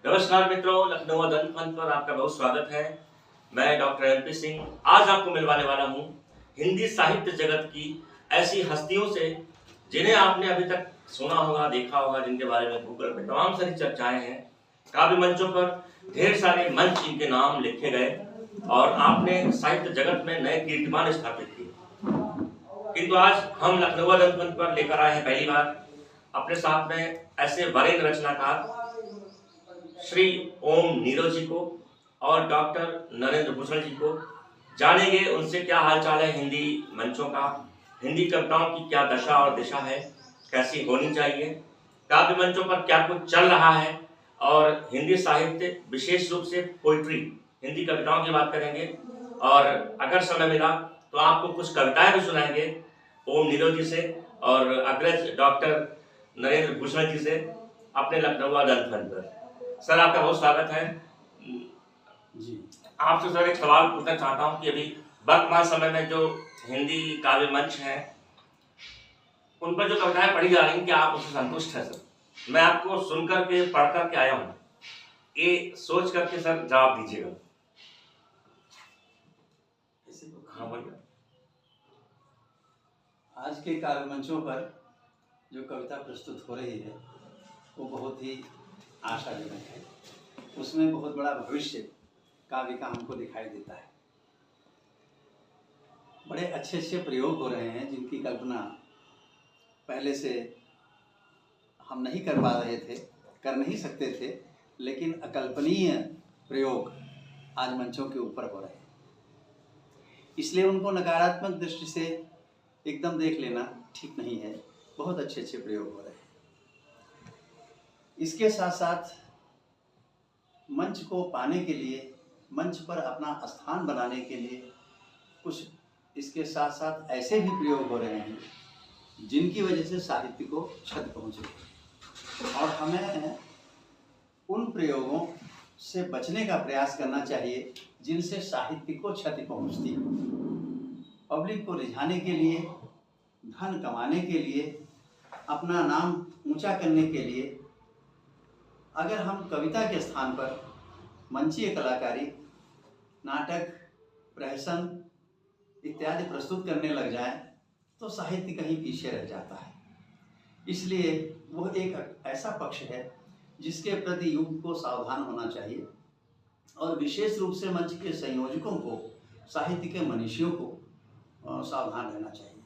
नमस्कार मित्रों, लखनऊ दंत मंच पर आपका बहुत स्वागत है। मैं डॉक्टर एमपी सिंह आज आपको मिलवाने वाला हूँ हिंदी साहित्य जगत की ऐसी हस्तियों से जिन्हें आपने अभी तक सुना होगा, देखा होगा, जिनके बारे में गूगल पे तमाम सारी चर्चाएं हैं। काव्य मंचों पर ढेर सारे मंच इनके नाम लिखे गए और आपने साहित्य जगत में नए कीर्तिमान स्थापित किए। किंतु आज हम लखनऊ दंत मंच पर लेकर आए हैं पहली बार अपने साथ में ऐसे वरेण्य रचनाकार श्री ओम नीरज जी को और डॉक्टर नरेंद्र भूषण जी को। जानेंगे उनसे क्या हालचाल है हिंदी मंचों का, हिंदी कविताओं की क्या दशा और दिशा है, कैसी होनी चाहिए, काव्य मंचों पर क्या कुछ चल रहा है और हिंदी साहित्य विशेष रूप से पोइट्री, हिंदी कविताओं की बात करेंगे और अगर समय मिला तो आपको कुछ कविताएं भी सुनाएंगे ओम नीरज जी से और अग्रज डॉक्टर नरेंद्र भूषण जी से अपने लखनऊ दंत मंच पर। सर, आपका बहुत स्वागत है जी। आपसे सर एक सवाल पूछना चाहता हूं कि अभी वर्तमान समय में जो हिंदी काव्य मंच हैं उन पर जो कविताएं पढ़ी जा रही हैं, क्या आप उससे संतुष्ट हैं सर? मैं आपको सुनकर के पढ़ कर के आया हूं, ये सोच करके सर जवाब दीजिएगा। हाँ बोलिए। आज के काव्य मंचों पर जो कविता प्रस्तुत हो रही है वो बहुत ही आशाजनक है। उसमें बहुत बड़ा भविष्य काव्य का हमको दिखाई देता है। बड़े अच्छे अच्छे प्रयोग हो रहे हैं जिनकी कल्पना पहले से हम नहीं कर पा रहे थे, कर नहीं सकते थे, लेकिन अकल्पनीय प्रयोग आज मंचों के ऊपर हो रहे हैं। इसलिए उनको नकारात्मक दृष्टि से एकदम देख लेना ठीक नहीं है। बहुत अच्छे अच्छे प्रयोग हो रहे हैं। इसके साथ साथ मंच को पाने के लिए, मंच पर अपना स्थान बनाने के लिए कुछ इसके साथ साथ ऐसे भी प्रयोग हो रहे हैं जिनकी वजह से साहित्य को क्षति पहुंचे और हमें उन प्रयोगों से बचने का प्रयास करना चाहिए जिनसे साहित्य को क्षति पहुंचती है। पब्लिक को रिझाने के लिए, धन कमाने के लिए, अपना नाम ऊंचा करने के लिए अगर हम कविता के स्थान पर मंचीय कलाकारी, नाटक, प्रहसन इत्यादि प्रस्तुत करने लग जाएं तो साहित्य कहीं पीछे रह जाता है। इसलिए वो एक ऐसा पक्ष है जिसके प्रति युग को सावधान होना चाहिए और विशेष रूप से मंच के संयोजकों को, साहित्य के मनीषियों को सावधान रहना चाहिए।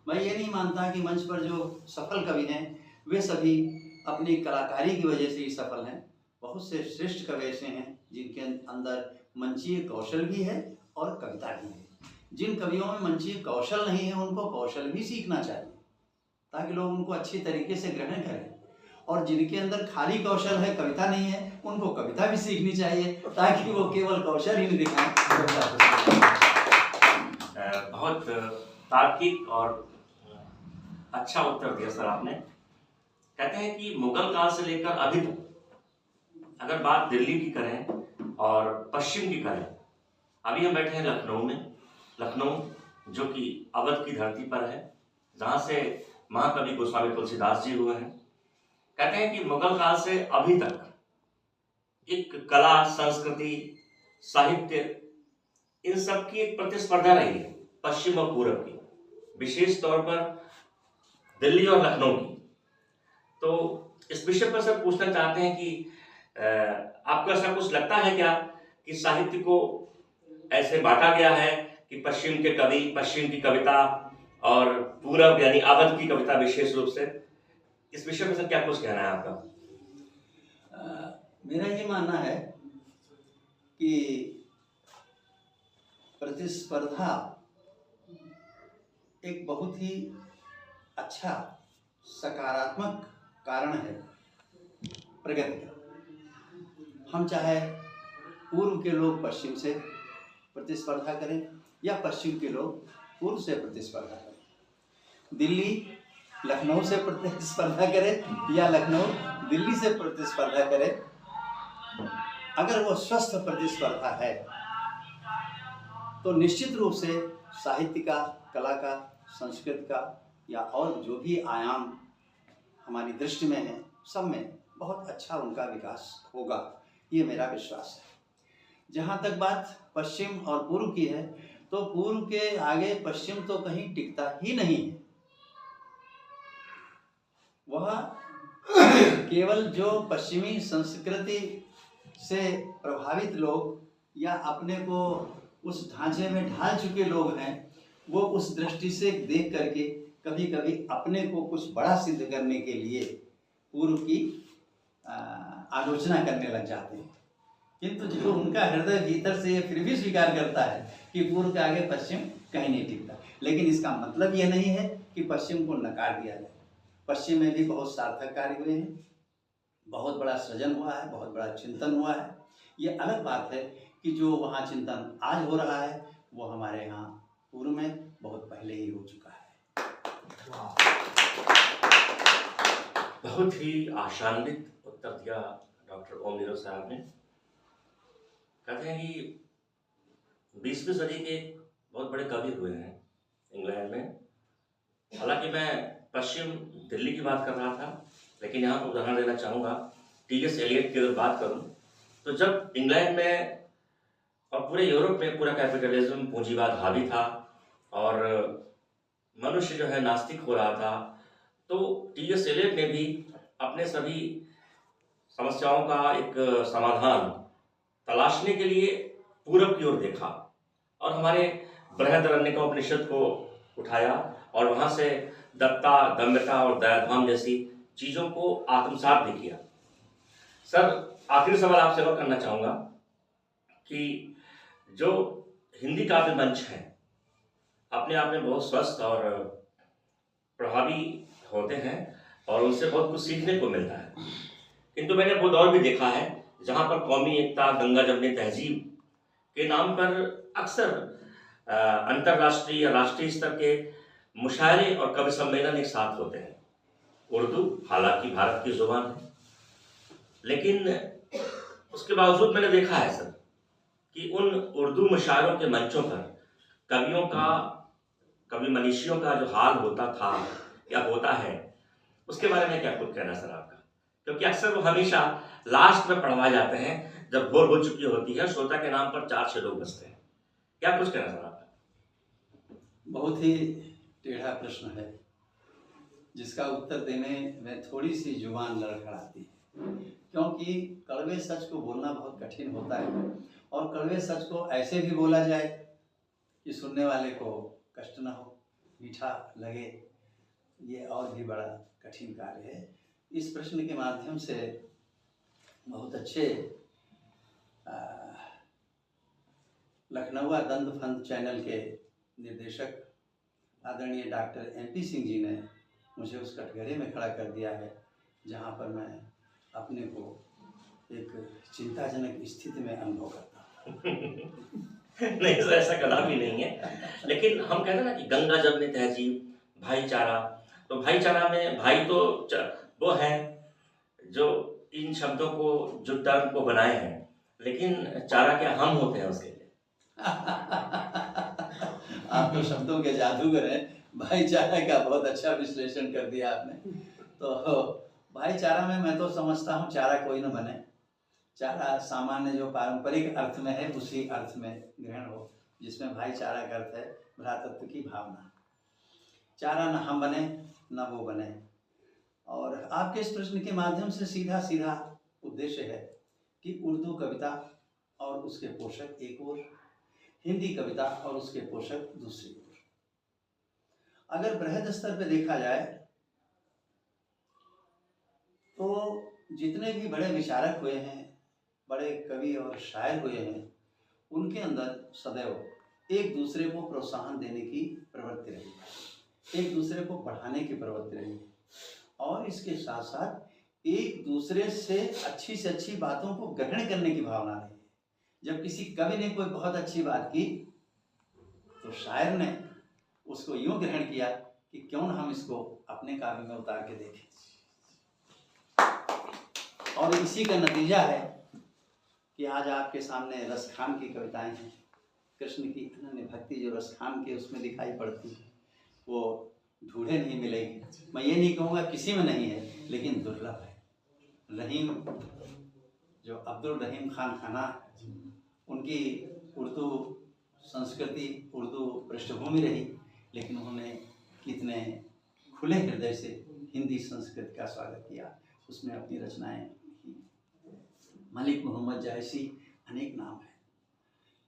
मैं ये नहीं मानता कि मंच पर जो सफल कवि हैं वे सभी अपनी कलाकारी की वजह से ही सफल हैं। बहुत से श्रेष्ठ कवि ऐसे हैं जिनके अंदर मंचीय कौशल भी है और कविता भी है। जिन कवियों में मंचीय कौशल नहीं है उनको कौशल भी सीखना चाहिए ताकि लोग उनको अच्छी तरीके से ग्रहण करें, और जिनके अंदर खाली कौशल है, कविता नहीं है, उनको कविता भी सीखनी चाहिए ताकि वो केवल कौशल ही नहीं दिखाएं। बहुत तार्किक और अच्छा उत्तर दिया सर आपने। कहते हैं कि मुगल काल से लेकर अभी तक अगर बात दिल्ली की करें और पश्चिम की करें, अभी हम बैठे हैं लखनऊ में। लखनऊ जो कि अवध की धरती पर है, जहाँ से महाकवि गोस्वामी तुलसीदास जी हुए हैं। कहते हैं कि मुगल काल से अभी तक एक कला, संस्कृति, साहित्य, इन सब की एक प्रतिस्पर्धा रही है पश्चिम और पूरब की, विशेष तौर पर दिल्ली और लखनऊ की। तो इस विषय पर सर पूछना चाहते हैं कि आपको ऐसा कुछ लगता है क्या कि साहित्य को ऐसे बांटा गया है कि पश्चिम के कवि, पश्चिम की कविता और पूरब यानी अवध की कविता विशेष रूप से, इस विषय में सर क्या कुछ कहना है आपका? मेरा ये मानना है कि प्रतिस्पर्धा एक बहुत ही अच्छा सकारात्मक कारण है प्रगति का। हम चाहे पूर्व के लोग पश्चिम से प्रतिस्पर्धा करें या पश्चिम के लोग पूर्व से प्रतिस्पर्धा करें, दिल्ली लखनऊ से प्रतिस्पर्धा करे या लखनऊ दिल्ली से प्रतिस्पर्धा करे, अगर वो स्वस्थ प्रतिस्पर्धा है तो निश्चित रूप से साहित्य का, कला का, संस्कृत का या और जो भी आयाम हमारी दृष्टि में है, सब में बहुत अच्छा उनका विकास होगा, ये मेरा विश्वास है। जहाँ तक बात पश्चिम और पूर्व की है, तो पूर्व के आगे पश्चिम तो कहीं टिकता ही नहीं है। वह केवल जो पश्चिमी संस्कृति से प्रभावित लोग या अपने को उस ढांचे में ढाल चुके लोग हैं, वो उस दृष्टि से देख करके कभी कभी अपने को कुछ बड़ा सिद्ध करने के लिए पूर्व की आलोचना करने लग जाते हैं। किंतु जो उनका हृदय भीतर से ये फिर भी स्वीकार करता है कि पूर्व के आगे पश्चिम कहीं नहीं टिकता, लेकिन इसका मतलब ये नहीं है कि पश्चिम को नकार दिया जाए। पश्चिम में भी बहुत सार्थक कार्य हुए हैं, बहुत बड़ा सृजन हुआ है, बहुत बड़ा चिंतन हुआ है। ये अलग बात है कि जो वहाँ चिंतन आज हो रहा है वो हमारे यहाँ पूर्व में बहुत पहले ही हो चुका है। बहुत ही आशान्वित उत्तर दिया डॉक्टर ओम नीरव साहब ने। कहते हैं कि 20वीं सदी के बहुत बड़े कवि हुए हैं इंग्लैंड में। हालांकि मैं पश्चिम दिल्ली की बात कर रहा था, लेकिन यहाँ पर उदाहरण देना चाहूँगा टी.एस. एलियट की अगर बात करूँ तो जब इंग्लैंड में और पूरे यूरोप में पूरा कैपिटलिज्म पूंजीवाद हावी था और मनुष्य जो है नास्तिक हो रहा था, तो टी.एस. एलियट ने भी अपने सभी समस्याओं का एक समाधान तलाशने के लिए पूरब की ओर देखा और हमारे बृहदारण्यकोपनिषद को उठाया और वहाँ से दत्ता, दम्यता और दयाधाम जैसी चीज़ों को आत्मसात भी किया। सर, आखिरी सवाल आपसे और करना चाहूँगा कि जो हिंदी काव्य मंच है अपने आप में बहुत स्वस्थ और प्रभावी होते हैं और उनसे बहुत कुछ सीखने को मिलता है, किंतु मैंने वो दौर भी देखा है जहाँ पर कौमी एकता, गंगा जमुनी तहजीब के नाम पर अक्सर अंतर्राष्ट्रीय या राष्ट्रीय स्तर के मुशायरे और कवि सम्मेलन एक साथ होते हैं। उर्दू हालांकि भारत की जुबान है, लेकिन उसके बावजूद मैंने देखा है सर कि उन उर्दू मुशायरों के मंचों पर कवियों का, कवि मनीषियों का जो हाल होता था या होता है, उसके बारे में क्या कुछ कहना सर आपका? क्योंकि अक्सर वो हमेशा लास्ट में पढ़वाए जाते हैं जब भोर हो चुकी होती है, श्रोता के नाम पर 4-6 लोग बसते हैं। क्या कुछ कहना सर आपका? बहुत ही टेढ़ा प्रश्न है जिसका उत्तर देने में थोड़ी सी जुबान लड़खड़ाती है, क्योंकि कड़वे सच को बोलना बहुत कठिन होता है और कड़वे सच को ऐसे भी बोला जाए कि सुनने वाले को कष्ट ना हो, मीठा लगे, ये और भी बड़ा कठिन कार्य है। इस प्रश्न के माध्यम से बहुत अच्छे लखनऊ दंत फंद चैनल के निर्देशक आदरणीय डॉक्टर MP सिंह जी ने मुझे उस कटघरे में खड़ा कर दिया है जहाँ पर मैं अपने को एक चिंताजनक स्थिति में अनुभव करता हूँ। नहीं सर, ऐसा कदापि नहीं है, लेकिन हम कहते हैं ना कि गंगा जमुनी तहजीब, भाईचारा, तो भाईचारा में भाई तो वो है जो इन शब्दों को, जो टर्म को बनाए हैं, लेकिन चारा क्या हम होते हैं उसके लिए? आप तो शब्दों के जादूगर हैं। भाईचारा का बहुत अच्छा विश्लेषण कर दिया आपने। तो भाईचारा में मैं तो समझता हूँ चारा कोई न बने, चारा सामान्य जो पारंपरिक अर्थ में है उसी अर्थ में ग्रहण हो, जिसमें भाईचारा का अर्थ है भ्रातृत्व की भावना। चारा न हम बने न वो बने। और आपके इस प्रश्न के माध्यम से सीधा सीधा उद्देश्य है कि उर्दू कविता और उसके पोषक एक ओर, हिंदी कविता और उसके पोषक दूसरी ओर। अगर बृहद स्तर पर देखा जाए तो जितने भी बड़े विचारक हुए हैं, बड़े कवि और शायर हुए हैं, उनके अंदर सदैव एक दूसरे को प्रोत्साहन देने की प्रवृत्ति रही है, एक दूसरे को बढ़ाने की प्रवृत्ति रही है और इसके साथ साथ एक दूसरे से अच्छी बातों को ग्रहण करने की भावना रही है। जब किसी कवि ने कोई बहुत अच्छी बात की तो शायर ने उसको यूं ग्रहण किया कि क्यों न हम इसको अपने काव्य में उतार के देखें। और इसी का नतीजा है कि आज आपके सामने रसखान की कविताएं हैं। कृष्ण की अनन्य भक्ति जो रसखान के उसमें दिखाई पड़ती है वो ढूंढे नहीं मिलेगी। मैं ये नहीं कहूँगा किसी में नहीं है, लेकिन दुर्लभ है। रहीम, जो अब्दुल रहीम खान खाना, उनकी उर्दू संस्कृति, उर्दू पृष्ठभूमि रही, लेकिन उन्होंने कितने खुले हृदय से हिंदी संस्कृत का स्वागत किया, उसमें अपनी रचनाएं की। मलिक मोहम्मद जायसी, अनेक नाम हैं।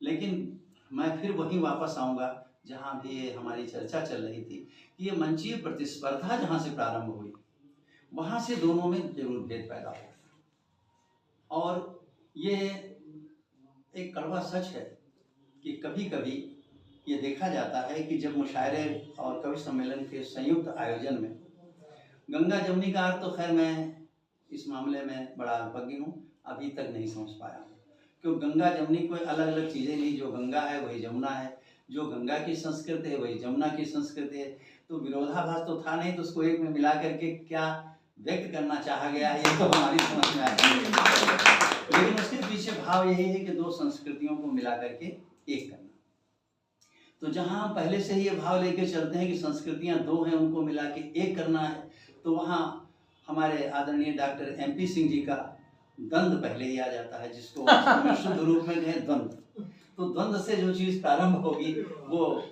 लेकिन मैं फिर वहीं वापस आऊँगा जहाँ भी ये हमारी चर्चा चल रही थी कि ये मंचीय प्रतिस्पर्धा जहाँ से प्रारंभ हुई, वहाँ से दोनों में जरूर भेद पैदा हो। और ये एक कड़वा सच है कि कभी कभी ये देखा जाता है कि जब मुशायरे और कवि सम्मेलन के संयुक्त आयोजन में, गंगा जमुनी का अर्थ तो खैर मैं इस मामले में बड़ा अल्पज्ञ हूँ, अभी तक नहीं समझ पाया हूँ, क्योंकि गंगा जमुनी कोई अलग अलग चीज़ें नहीं, जो गंगा है वही जमुना है, जो गंगा की संस्कृति है वही जमुना की संस्कृति है, तो विरोधाभास तो था नहीं, तो उसको एक में मिला करके क्या व्यक्त करना चाहा गया है ये तो हमारी समझ में आती है। लेकिन उसके पीछे भाव यही है कि दो संस्कृतियों को मिला करके एक करना। तो जहाँ हम पहले से ही ये भाव लेके चलते हैं कि संस्कृतियाँ दो हैं, उनको मिला के एक करना है, तो वहाँ हमारे आदरणीय डॉक्टर MP सिंह जी का द्वंद्व पहले ही आ जाता है, जिसको शुद्ध रूप में कहें द्वंद्व। तो द्वंद्व से जो चीज़ प्रारंभ होगी वो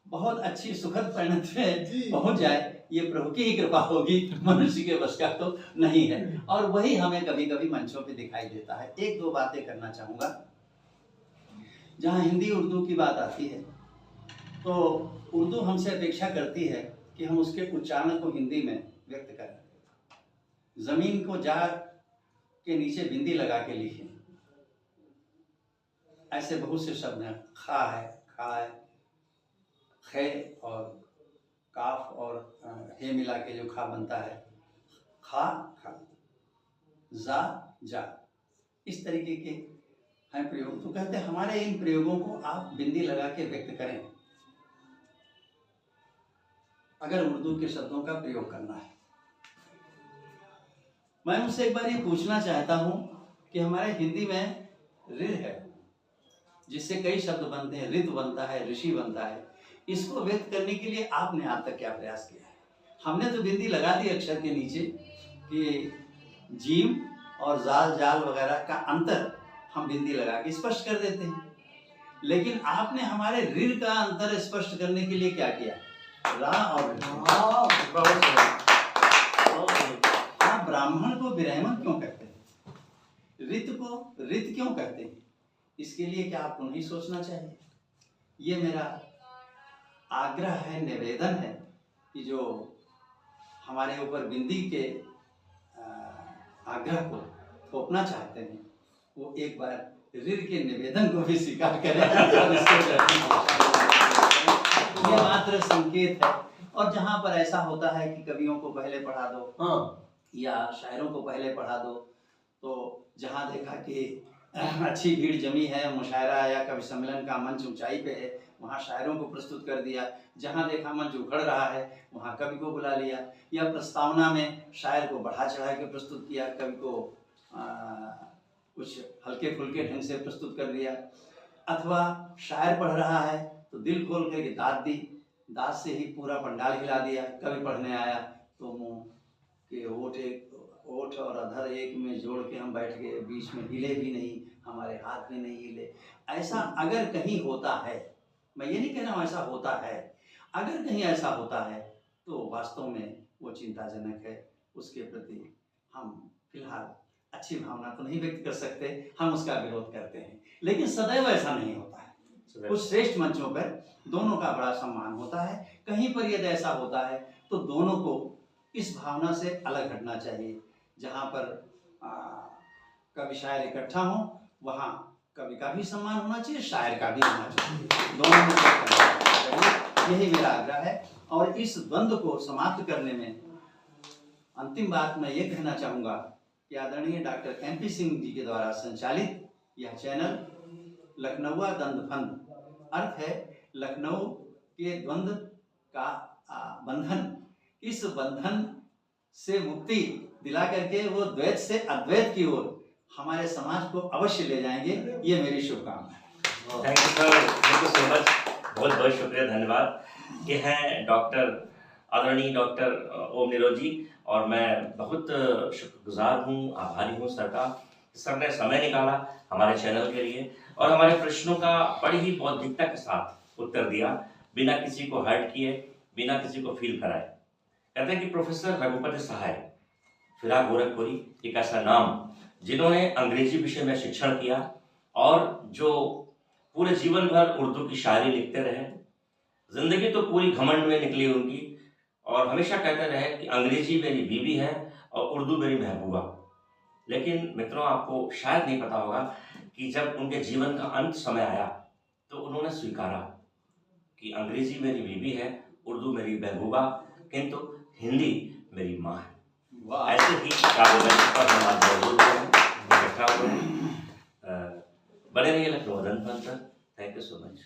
बहुत अच्छी सुखद परिणति में पहुंच जाए, ये प्रभु की ही कृपा होगी, मनुष्य के बस का तो नहीं है। और वही हमें कभी कभी मंचों पे दिखाई देता है। एक दो बातें करना चाहूँगा। जहाँ हिंदी उर्दू की बात आती है तो उर्दू हमसे अपेक्षा करती है कि हम उसके उच्चारण को हिंदी में व्यक्त करें। जमीन को जा के नीचे बिंदी लगा के लिखें, ऐसे बहुत से शब्द हैं। खा है, खा है, खे और काफ और हे मिला के जो खा बनता है, खा खा, जा जा, इस तरीके के हैं प्रयोग। तो कहते हैं हमारे इन प्रयोगों को आप बिंदी लगा के व्यक्त करें अगर उर्दू के शब्दों का प्रयोग करना है। मैं उनसे एक बार ये पूछना चाहता हूँ कि हमारे हिंदी में ऋ है, जिससे कई शब्द बनते हैं, ऋतु बनता है, ऋषि बनता है, इसको व्यक्त करने के लिए आपने आज तक क्या प्रयास किया है? हमने तो बिंदी लगा दी अक्षर के नीचे कि जीम और जाल जाल वगैरह का अंतर हम बिंदी लगा के स्पष्ट कर देते हैं, लेकिन आपने हमारे ऋ का अंतर स्पष्ट करने के लिए क्या किया? रा और आप ब्राह्मण को विरामन क्यों कहते हैं? ऋत को ऋत क्यों कहते हैं? इसके लिए क्या आपको नहीं सोचना चाहिए? ये मेरा आग्रह है, निवेदन है कि जो हमारे ऊपर बिंदी के आग्रह को थोपना चाहते हैं वो एक बार ऋ के निवेदन को भी स्वीकार करें। ये मात्र संकेत है। और जहाँ पर ऐसा होता है कि कवियों को पहले पढ़ा दो या शायरों को पहले पढ़ा दो, तो जहाँ देखा कि अच्छी भीड़ जमी है, मुशायरा या कवि सम्मेलन का मंच ऊंचाई पे है, वहाँ शायरों को प्रस्तुत कर दिया। जहाँ देखा मंच उखड़ रहा है वहाँ कवि को बुला लिया, या प्रस्तावना में शायर को बढ़ा चढ़ा के प्रस्तुत किया, कवि को कुछ हल्के फुल्के ढंग से प्रस्तुत कर दिया। अथवा शायर पढ़ रहा है तो दिल खोल करके दाद दी, दाद से ही पूरा पंडाल हिला दिया। कवि पढ़ने आया तो मुँह के ओठ और अधर एक में जोड़ के हम बैठ गए, बीच में हिले भी नहीं, हमारे हाथ भी नहीं हिले। ऐसा अगर कहीं होता है, मैं ये नहीं कह रहा हूँ ऐसा होता है, अगर कहीं ऐसा होता है तो वास्तव में वो चिंताजनक है। उसके प्रति हम फिलहाल अच्छी भावना तो नहीं व्यक्त कर सकते, हम उसका विरोध करते हैं, लेकिन सदैव ऐसा नहीं होता है। कुछ श्रेष्ठ मंचों पर दोनों का बड़ा सम्मान होता है, कहीं पर यदि ऐसा होता है तो दोनों को इस भावना से अलग हटना चाहिए। जहाँ पर कवि शायर इकट्ठा हो वहाँ कवि का भी सम्मान होना चाहिए, शायर का भी होना चाहिए, दोनों में यही मेरा आग्रह है। और इस द्वंद्व को समाप्त करने में अंतिम बात मैं ये कहना चाहूँगा कि आदरणीय डॉक्टर MP सिंह जी के द्वारा संचालित यह चैनल लखनऊआ द्वंद्व फंद, अर्थ है लखनऊ के द्वंद्व का बंधन, इस बंधन से मुक्ति दिला करके वो द्वैत से अद्वैत की ओर हमारे समाज को अवश्य ले जाएंगे, ये मेरी शुभकामना है। Thank you sir, thank you so much, बहुत बहुत शुक्रिया, धन्यवाद। ये हैं डॉक्टर आदरणीय डॉक्टर ओम निरोध जी, और मैं बहुत शुक्रगुजार हूँ, आभारी हूँ सर का। सर ने समय निकाला हमारे चैनल के लिए और हमारे प्रश्नों का बड़ी ही बौद्धिकता के साथ उत्तर दिया, बिना किसी को हर्ट किए, बिना किसी को फील कराए। कहते हैं कि प्रोफेसर रघुपति सहाय फिराक गोरखपुरी एक ऐसा नाम जिन्होंने अंग्रेजी विषय में शिक्षण किया और जो पूरे जीवन भर उर्दू की शायरी लिखते रहे। जिंदगी तो पूरी घमंड में निकली उनकी और हमेशा कहते रहे कि अंग्रेजी मेरी बीवी है और उर्दू मेरी महबूबा। लेकिन मित्रों, आपको शायद नहीं पता होगा कि जब उनके जीवन का अंत समय आया तो उन्होंने स्वीकारा कि अंग्रेजी मेरी बीवी है, उर्दू मेरी महबूबा, किंतु हिंदी मेरी माँ है। वाह। ऐसे ही पर हम आज मौजूद हैं, इकट्ठा हुए हैं। बने रहिए लखनऊ जनपद पर। Thank you so much.